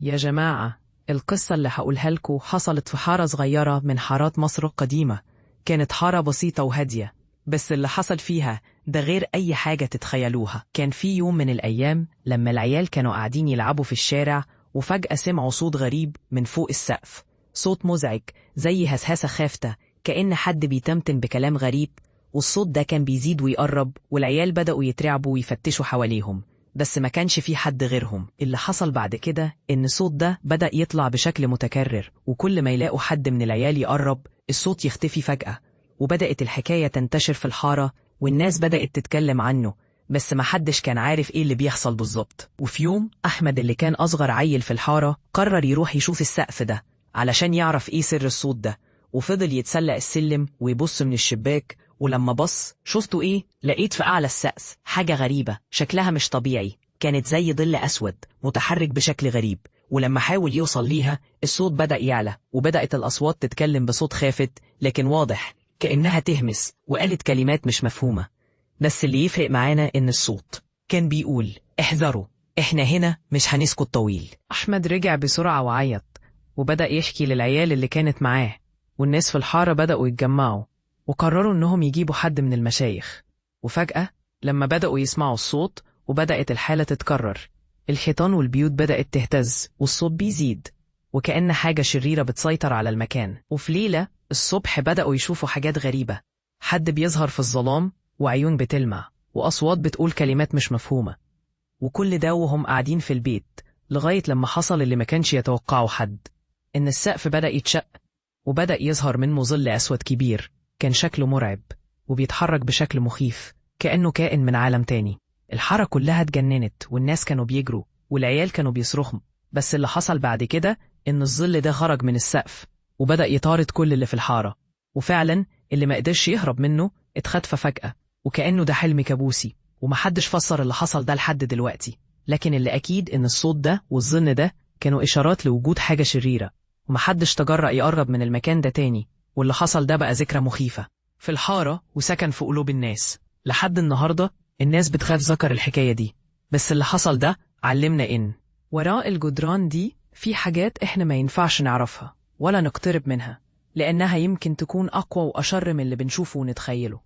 يا جماعة، القصة اللي هقولها لكم حصلت في حارة صغيرة من حارات مصر القديمة. كانت حارة بسيطة وهادية، بس اللي حصل فيها ده غير أي حاجة تتخيلوها. كان في يوم من الأيام لما العيال كانوا قاعدين يلعبوا في الشارع، وفجأة سمعوا صوت غريب من فوق السقف. صوت مزعج زي هسهسة خافتة، كأن حد بيتمتم بكلام غريب. والصوت ده كان بيزيد ويقرب، والعيال بدأوا يترعبوا ويفتشوا حواليهم، بس ما كانش في حد غيرهم. اللي حصل بعد كده إن الصوت ده بدأ يطلع بشكل متكرر، وكل ما يلاقوا حد من العيال يقرب الصوت يختفي فجأة. وبدأت الحكاية تنتشر في الحارة، والناس بدأت تتكلم عنه، بس ما حدش كان عارف إيه اللي بيحصل بالظبط. وفي يوم أحمد اللي كان أصغر عيل في الحارة قرر يروح يشوف السقف ده علشان يعرف إيه سر الصوت ده. وفضل يتسلق السلم ويبص من الشباك، ولما بص شفته إيه؟ لقيت في أعلى السقف حاجة غريبة شكلها مش طبيعي. كانت زي ظل أسود متحرك بشكل غريب، ولما حاول يوصل ليها الصوت بدأ يعلى، وبدأت الأصوات تتكلم بصوت خافت لكن واضح، كأنها تهمس وقالت كلمات مش مفهومة. بس اللي يفرق معانا إن الصوت كان بيقول: احذروا، إحنا هنا مش هنسكت طويل. أحمد رجع بسرعة وعيط، وبدأ يحكي للعيال اللي كانت معاه، والناس في الحارة بدأوا يتجمعوا وقرروا إنهم يجيبوا حد من المشايخ. وفجأة لما بدأوا يسمعوا الصوت وبدأت الحالة تتكرر، الحيطان والبيوت بدأت تهتز والصوت بيزيد، وكأن حاجة شريرة بتسيطر على المكان. وفي ليلة الصبح بدأوا يشوفوا حاجات غريبة، حد بيظهر في الظلام، وعيون بتلمع، وأصوات بتقول كلمات مش مفهومة. وكل ده وهم قاعدين في البيت، لغاية لما حصل اللي ما كانش يتوقعه حد، إن السقف بدأ يتشق، وبدأ يظهر منه ظل أسود كبير كان شكله مرعب وبيتحرك بشكل مخيف، كأنه كائن من عالم تاني. الحارة كلها اتجننت، والناس كانوا بيجروا والعيال كانوا بيصرخوا. بس اللي حصل بعد كده إن الظل ده خرج من السقف وبدأ يطارد كل اللي في الحارة. وفعلا اللي ما قدرش يهرب منه اتختفى فجأة، وكأنه ده حلم كابوسي. ومحدش فسر اللي حصل ده لحد دلوقتي، لكن اللي أكيد إن الصوت ده والظن ده كانوا إشارات لوجود حاجة شريرة، ومحدش تجرأ يقرب من المكان ده تاني. واللي حصل ده بقى ذكرى مخيفة في الحارة وسكن في قلوب الناس لحد النهاردة. الناس بتخاف ذكر الحكاية دي، بس اللي حصل ده علمنا إن وراء الجدران دي في حاجات إحنا ما ينفعش نعرفها ولا نقترب منها، لأنها يمكن تكون أقوى وأشر من اللي بنشوفه ونتخيله.